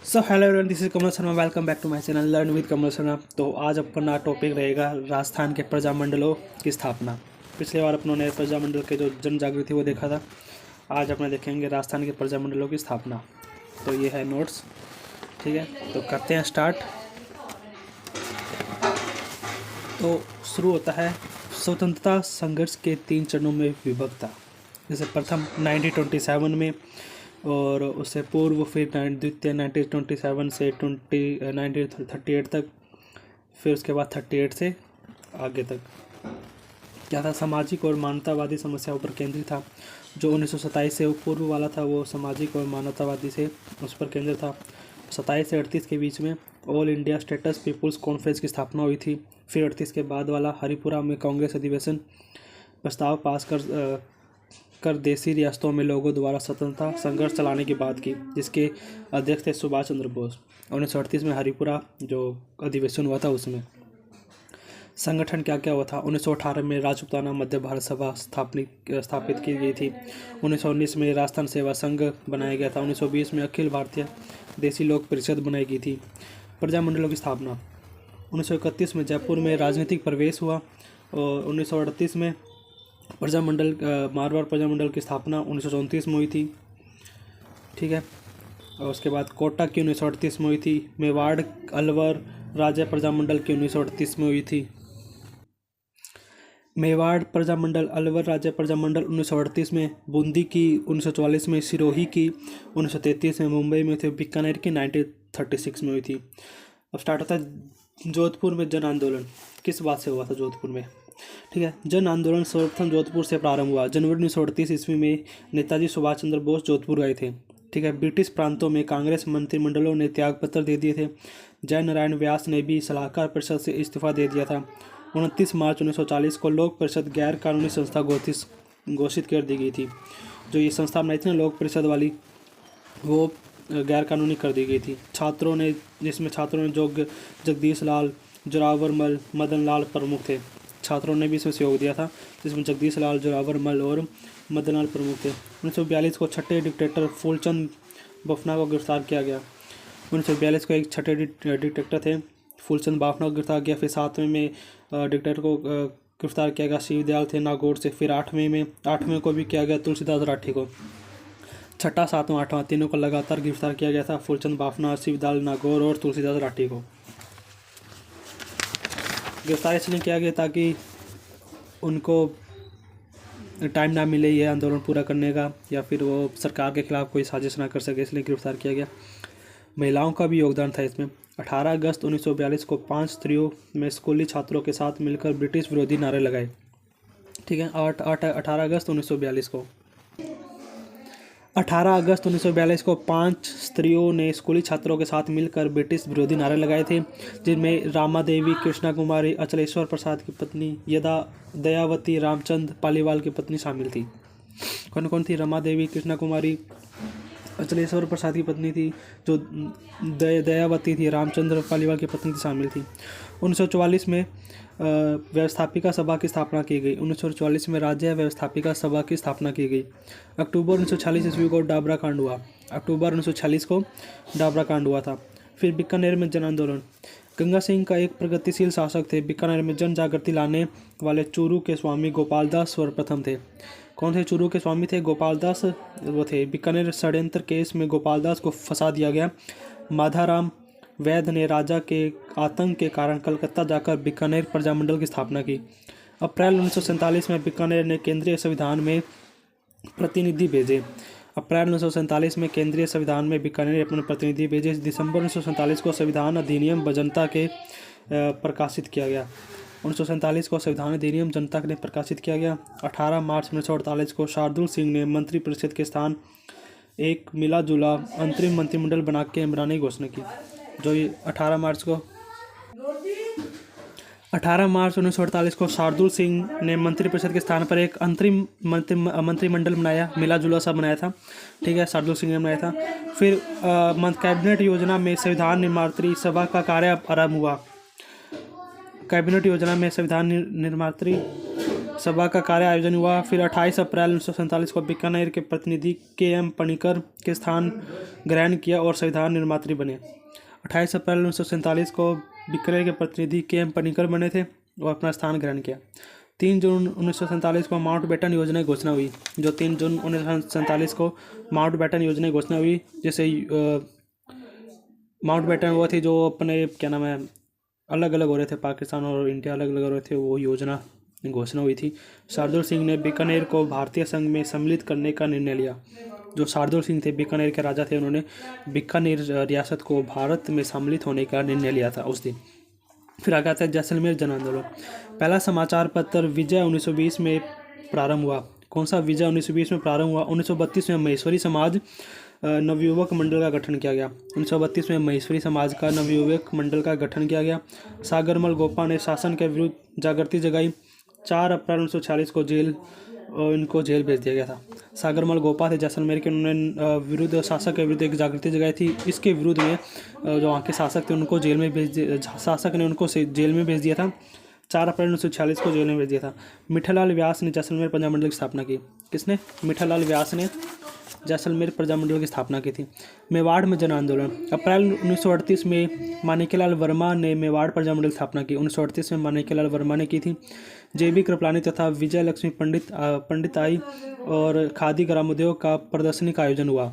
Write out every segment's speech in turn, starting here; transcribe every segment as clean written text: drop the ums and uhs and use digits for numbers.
So hello everyone, this is Kamal Sharma. Welcome back to my channel learn with Kamal Sharma. तो आज अपना topic रहेगा राजस्थान के प्रजामंडलों की स्थापना। पिछले बार अपनों ने प्रजामंडल के जो जन जागृति वो देखा था। आज अपने देखेंगे राजस्थान के प्रजामंडलों की स्थापना। तो ये है नोट्स, ठीक है। तो करते हैं स्टार्ट। तो शुरू होता है स्वतंत्रता संघर्ष के 3 चरणों में विभक्त था। जैसे प्रथम 1927 में, और उससे पूर्व फिर द्वितीय 1927 से 1938 तक, फिर उसके बाद 38 से आगे तक क्या था, सामाजिक और मानवतावादी समस्याओं पर केंद्रित था। जो 1927 से पूर्व वाला था वो सामाजिक और मानवतावादी से उस पर केंद्रित था। 27 से 38 के बीच में All India States People's Conference की स्थापना हुई थी। फिर 38 के बाद वाला हरिपुरा में कांग्रेस अधिवेशन प्रस्ताव पास कर देसी रियासतों में लोगों द्वारा स्वतंत्रता संघर्ष चलाने की बात की, जिसके अध्यक्ष थे सुभाष चंद्र बोस। 1938 में हरिपुरा जो अधिवेशन हुआ था उसमें संगठन क्या क्या हुआ था। 1918 में राजपूताना मध्य भारत सभा स्थापित की गई थी। 1919 में राजस्थान सेवा संघ बनाया गया था। 1920 में अखिल भारतीय देसी लोक परिषद बनाई गई थी। प्रजामंडलों की स्थापना 1931 में जयपुर में राजनीतिक प्रवेश हुआ, और 1938 में प्रजामंडल मारवाड़ प्रजामंडल की स्थापना 1934 में हुई थी, ठीक है। और उसके बाद कोटा की 1938 में हुई थी। मेवाड़ अलवर राज्य प्रजामंडल की 1938 में हुई थी। मेवाड़ प्रजामंडल अलवर राज्य प्रजामंडल 1938 में, बूंदी की 1944 में, सिरोही की 1933 में, मुंबई में थे, बीकानेर की 1936 में हुई थी। अब स्टार्ट होता है जोधपुर में जन आंदोलन। किस बात से हुआ था जोधपुर में, ठीक है। जन आंदोलन सर्वप्रथम जोधपुर से प्रारंभ हुआ। जनवरी 1938 ईस्वी में नेताजी सुभाष चंद्र बोस जोधपुर गए थे, ठीक है। ब्रिटिश प्रांतों में कांग्रेस मंत्रिमंडलों ने त्यागपत्र दे दिए थे। जयनारायण व्यास ने भी सलाहकार परिषद से इस्तीफा दे दिया था। 29 मार्च 1940 को लोक परिषद गैर कानूनी संस्था घोषित कर दी गई थी। जो ये संस्था बनाई थी ना लोक परिषद वाली, वो गैर कानूनी कर दी गई थी। छात्रों ने जगदीश लाल, जोरावर मल, मदन लाल प्रमुख थे। छात्रों ने भी इसमें सहयोग दिया था, जिसमें जगदीश लाल, जोरावर मल और मदन लाल प्रमुख थे। 1942 को छठे डिक्टेटर फूलचंद बफना को गिरफ्तार किया गया। 1942 को एक छठे डिक्टेटर थे फूलचंद बाफना को गिरफ्तार किया। फिर 7वें में डिक्टेटर को गिरफ्तार किया गया शिवदयाल थे नागौर से। फिर 8वें को भी किया गया तुलसीदास राठी को। छठा, 7वां, 8वां तीनों को लगातार गिरफ्तार किया गया था, फूलचंद बाफना, शिवदयाल नागौर और तुलसीदास राठी को। गिरफ्तार इसलिए किया गया ताकि उनको टाइम ना मिले ये आंदोलन पूरा करने का, या फिर वो सरकार के खिलाफ कोई साजिश ना कर सके, इसलिए गिरफ्तार किया गया। महिलाओं का भी योगदान था इसमें। 18 अगस्त 1942 को 5 स्त्रियों में स्कूली छात्रों के साथ मिलकर ब्रिटिश विरोधी नारे लगाए, ठीक है। 18 अगस्त 1942 को 5 स्त्रियों ने स्कूली छात्रों के साथ मिलकर ब्रिटिश विरोधी नारे लगाए थे, जिनमें रामा देवी, कृष्णा कुमारी, अचलेश्वर प्रसाद की पत्नी दयावती, रामचंद पालीवाल की पत्नी शामिल थी। कौन कौन थी? रमा देवी, कृष्णा कुमारी, अचलेश्वर प्रसाद की पत्नी थी, जो दयावती थी, रामचंद्र पालीवाल की पत्नी थी, शामिल थी। 1944 में व्यवस्थापिका सभा की स्थापना की गई। 1944 में राज्य व्यवस्थापिका सभा की स्थापना की गई। अक्टूबर 1946 ईस्वी को डाबरा कांड हुआ। अक्टूबर 1946 को डाबरा कांड हुआ था। फिर बीकानेर में जन आंदोलन। गंगा सिंह का एक प्रगतिशील शासक थे। बीकानेर में जन जागृति लाने वाले चूरू के स्वामी गोपाल दास सर्वप्रथम थे। कौन थे चूरू के स्वामी? थे गोपाल दास, वो थे। बीकानेर षड्यंत्र केस में गोपाल दास को फंसा दिया गया। माधाराम वैद्य ने राजा के आतंक के कारण कलकत्ता जाकर बीकानेर प्रजामंडल की स्थापना की। अप्रैल 1947 में बीकानेर ने केंद्रीय संविधान में प्रतिनिधि भेजे। अप्रैल 1947 में केंद्रीय संविधान में बीकानेर अपने प्रतिनिधि भेजे। दिसंबर 1947 को संविधान अधिनियम जनता के प्रकाशित किया गया। 1947 को संविधान अधिनियम जनता ने प्रकाशित किया गया। 18 मार्च 1948 को शार्दुल सिंह ने मंत्रिपरिषद के स्थान एक मिला जुला अंतरिम मंत्रिमंडल बनाने की घोषणा की। जो ये 18 मार्च 1948 को शार्दुल सिंह ने मंत्रिपरिषद के स्थान पर एक अंतरिम मंत्रिमंडल बनाया, मिला जुला सा बनाया था, ठीक है। शार्दुल सिंह ने बनाया था। फिर कैबिनेट योजना में संविधान निर्मात्री सभा का कार्य आरंभ हुआ। कैबिनेट योजना में संविधान निर्मात्री सभा का कार्य आयोजन हुआ। फिर 28 अप्रैल 1947 को बीकानेर के प्रतिनिधि के.एम. पनिकर के स्थान ग्रहण किया और संविधान निर्मात्री बने। 28 अप्रैल 1947 को बीकानेर के प्रतिनिधि के.एम. पनिकर बने थे और अपना स्थान ग्रहण किया। 3 जून 1947 को माउंटबेटन योजना की घोषणा हुई। जो 3 जून 1947 को माउंटबेटन योजना की घोषणा हुई, जैसे माउंटबेटन वो थी जो अपने क्या नाम है अलग अलग हो रहे थे, पाकिस्तान और इंडिया अलग अलग हो रहे थे, वो योजना घोषणा हुई थी। शार्दुल सिंह ने बीकानेर को भारतीय संघ में सम्मिलित करने का निर्णय लिया। जो शार्दुल सिंह थे, बीकानेर के राजा थे, उन्होंने बीकानेर रियासत को भारत में सम्मिलित होने का निर्णय लिया था उस दिन। फिर आगे आता है जैसलमेर जन आंदोलन। पहला समाचार पत्र विजय 1920 में प्रारंभ हुआ। कौन सा विजय 1920 में प्रारंभ हुआ? 1932 में महेश्वरी समाज नवयुवक मंडल का गठन किया गया। 1932 में महेश्वरी समाज का नवयुवक मंडल का गठन किया गया। सागरमल गोपा ने शासन के विरुद्ध जागृति जगाई। 4 अप्रैल 1946 को इनको जेल भेज दिया गया था। सागरमल गोपा थे जैसलमेर के, उन्होंने विरुद्ध शासक के विरुद्ध एक जागृति जगाई थी। इसके विरुद्ध में जो वहाँ के शासक थे उनको जेल में शासक ने उनको जेल में भेज दिया था। 4 अप्रैल 1946 को जेल में भेज दिया था। मिठालाल व्यास ने जैसलमेर प्रजामंडल की स्थापना की। किसने? मिठालाल व्यास ने जैसलमेर प्रजामंडल की स्थापना की थी। मेवाड़ में जन आंदोलन। अप्रैल 1938 में माणिक्यलाल वर्मा ने मेवाड़ प्रजामंडल की स्थापना की। 1938 में माणिक्यलाल वर्मा ने की थी। जेबी कृपलानी तथा विजय लक्ष्मी पंडित आई और खादी ग्रामोद्योग का प्रदर्शनी का आयोजन हुआ।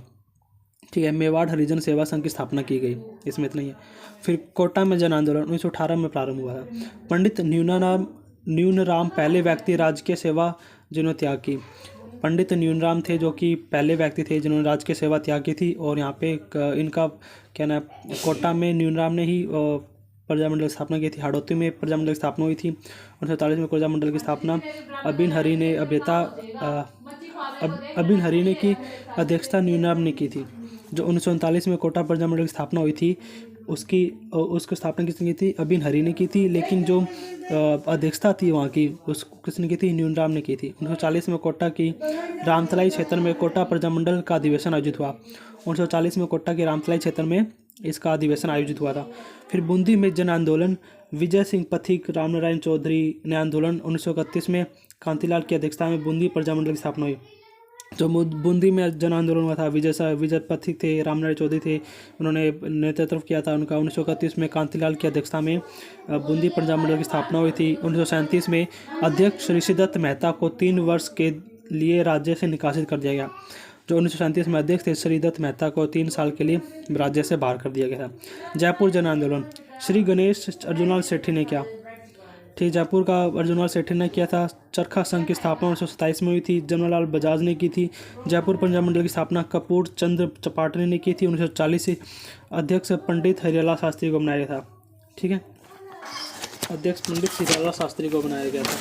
ठीक है। मेवाड़ हरिजन सेवा संघ की स्थापना की गई। इसमें इतना ही है। फिर कोटा में जन आंदोलन 1918 में प्रारंभ हुआ था। पंडित न्यूनराम पहले व्यक्ति राजकीय सेवा जिन्होंने त्याग की। पंडित न्यूनराम थे जो कि पहले व्यक्ति थे जिन्होंने राजकीय सेवा त्याग की थी। और यहाँ पे इनका क्या नाम, कोटा में न्यूनराम ने ही प्रजामंडल की स्थापना की थी। हाड़ौती में प्रजामंडल की स्थापना हुई थी। 1947 में प्रजामंडल की स्थापना अबिन हरी ने की अध्यक्षता न्यूनराम ने की थी। जो 1939 में कोटा प्रजामंडल की स्थापना हुई थी उसकी स्थापना किसने की थी? अबिन हरी ने की थी। लेकिन जो अध्यक्षता थी वहाँ की उसको किसने की थी? न्यूनराम ने की थी। 1940 में कोटा की रामतलाई क्षेत्र में कोटा प्रजामंडल का अधिवेशन आयोजित हुआ। 1940 में कोटा के रामतलाई क्षेत्र में इसका अधिवेशन आयोजित हुआ था। फिर बूंदी में जन आंदोलन। विजय सिंह पथिक, रामनारायण चौधरी ने आंदोलन। 1931 में कांतिलाल की अध्यक्षता में बूंदी प्रजामंडल की स्थापना हुई। जो बूंदी में जन आंदोलन हुआ था, विजय पथिक थे, रामनारायण चौधरी थे, उन्होंने नेतृत्व किया था उनका। 1931 में कांतिलाल की अध्यक्षता में बूंदी प्रजामंडल की स्थापना हुई थी। 1937 में अध्यक्ष ऋषिदत्त मेहता को 3 वर्ष के लिए राज्य से निकासित कर दिया गया। जो 1937 में अध्यक्ष थे श्रीदत्त मेहता को 3 साल के लिए राज्य से बाहर कर दिया गया था। जयपुर जन आंदोलन। श्री गणेश अर्जुनलाल सेठी ने किया। ठीक, जयपुर का अर्जुनलाल सेठी ने किया था। चरखा संघ की स्थापना 1927 में हुई थी। जमनालाल बजाज ने की थी। जयपुर प्रजामंडल की स्थापना कपूर चंद्र चपाटनी ने की थी। 1940 से अध्यक्ष पंडित हरियाला शास्त्री को बनाया गया था। ठीक है, अध्यक्ष पंडित हरियाला शास्त्री को बनाया गया था।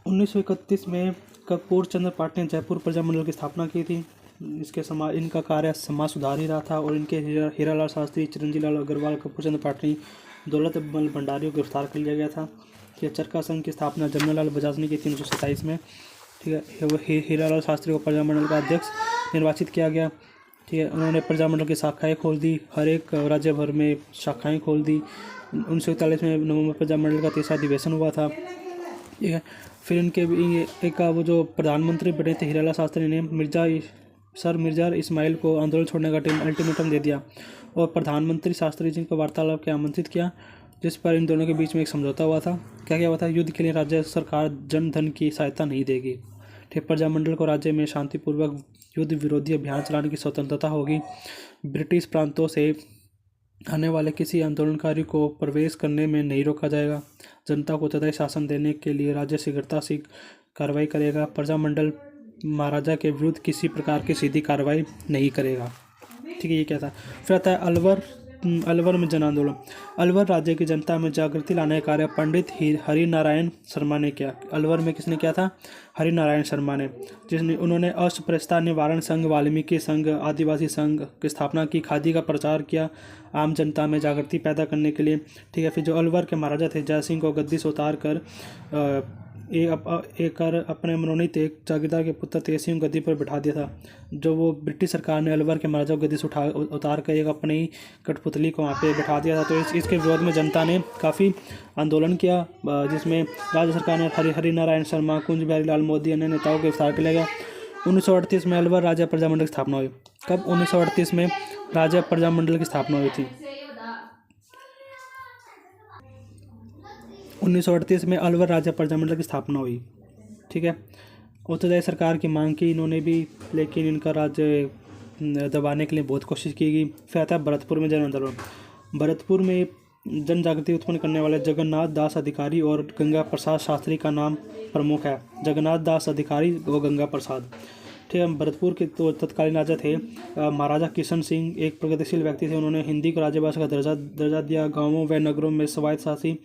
1931 में कपूर चंद्र पाठ ने जयपुर प्रजामंडल की स्थापना की थी। इनका कार्य समाज सुधार ही रहा था और इनके हीरालाल शास्त्री, चिरंजीलाल अग्रवाल, कपूर चंद्र पाटनी, दौलतमल भंडारी को गिरफ्तार कर लिया गया था। ठीक है। चरखा संघ की स्थापना जमनालाल बजाज ने की थी 1927 में। ठीक है। वो हीरालाल शास्त्री को प्रजामंडल का अध्यक्ष निर्वाचित किया गया। ठीक है। उन्होंने प्रजामंडल की शाखाएँ खोल दी, हर एक राज्य भर में शाखाएँ खोल दी। 1941 में नवंबर प्रजामंडल का 3रा अधिवेशन हुआ था। ठीक है। फिर इनके एक वो जो प्रधानमंत्री बने थे हीरालाल शास्त्री ने मिर्जा इस्माइल को आंदोलन छोड़ने का अल्टीमेटम दे दिया और प्रधानमंत्री शास्त्री जी को वार्तालाप के आमंत्रित किया, जिस पर इन दोनों के बीच में एक समझौता हुआ था। क्या हुआ था? युद्ध के लिए राज्य सरकार जन धन की सहायता नहीं देगी। ठीक, प्रजामंडल को राज्य में शांतिपूर्वक युद्ध विरोधी अभियान चलाने की स्वतंत्रता होगी। ब्रिटिश प्रांतों से आने वाले किसी आंदोलनकारी को प्रवेश करने में नहीं रोका जाएगा। जनता को तथाई शासन देने के लिए राज्य शीघ्रता से कार्रवाई करेगा। प्रजामंडल महाराजा के विरुद्ध किसी प्रकार की सीधी कार्रवाई नहीं करेगा। ठीक है, ये क्या था? फिर आता है अलवर में जन आंदोलन। अलवर राज्य की जनता में जागृति लाने का कार्य पंडित हरिनारायण शर्मा ने किया। अलवर में किसने किया था? हरिनारायण शर्मा ने, उन्होंने अस्पृश्यता निवारण संघ, वाल्मीकि संघ, आदिवासी संघ की स्थापना की, खादी का प्रचार किया आम जनता में जागृति पैदा करने के लिए। ठीक है। फिर जो अलवर के महाराजा थे जयसिंह को गद्दी से उतार कर एक अपने मनोनीत एक जागीरदार के पुत्र तेज सिंह को गद्दी पर बिठा दिया था। जो वो ब्रिटिश सरकार ने अलवर के महाराजा को गद्दी से उतार कर एक अपनी कठपुतली को वहाँ पे बिठा दिया था। तो इसके विरोध में जनता ने काफ़ी आंदोलन किया, जिसमें राज्य सरकार ने हरि नारायण शर्मा, कुंज बिहारी लाल मोदी अन्य नेताओं के गिरफ्तार किया गया। 1938 में अलवर राजा प्रजामंडल की स्थापना हुई। कब? 1938 में राजा प्रजामंडल की स्थापना हुई थी। 1938 में अलवर राजा प्रजामंडल की स्थापना हुई। ठीक है। उत्तरदायी सरकार की मांग की इन्होंने भी, लेकिन इनका राज्य दबाने के लिए बहुत कोशिश की गई। फिर आता है भरतपुर में जन आंदोलन। भरतपुर में जन जागृति उत्पन्न करने वाले जगन्नाथ दास अधिकारी और गंगा प्रसाद शास्त्री का नाम प्रमुख है। जगन्नाथ दास अधिकारी और गंगा प्रसाद। ठीक है। भरतपुर के तो तत्कालीन राजा थे महाराजा किशन सिंह, एक प्रगतिशील व्यक्ति थे। उन्होंने हिंदी को राज्यभाषा का दर्जा दिया। गाँवों व नगरों में स्वायत्तशासी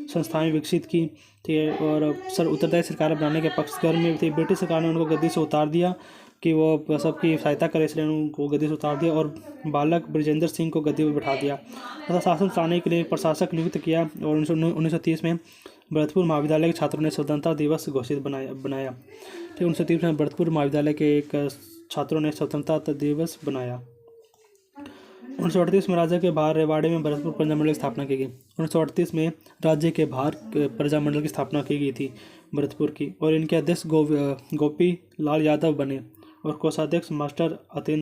संस्थाएं विकसित की थी और उत्तरदायी सरकार बनाने के पक्षधर में थी। ब्रिटिश सरकार ने उनको गद्दी से उतार दिया कि वो सबकी सहायता करे, इसलिए उनको गद्दी से उतार दिया और बालक ब्रिजेंद्र सिंह को गद्दी पर बिठा दिया तथा शासन चलाने के लिए प्रशासक नियुक्त किया। और 1930 में भरतपुर महाविद्यालय के छात्रों ने स्वतंत्रता दिवस घोषित बनाया। ठीक, 1930 में भरतपुर महाविद्यालय के एक छात्रों ने स्वतंत्रता दिवस बनाया। 1938 में राज्य के बाहर रेवाड़ी में भरतपुर प्रजामंडल की स्थापना की गई। 1938 में राज्य के बाहर प्रजामंडल की स्थापना की गई थी भरतपुर की, और इनके अध्यक्ष गोपी लाल यादव बने और कोषाध्यक्ष मास्टर अतेंद्र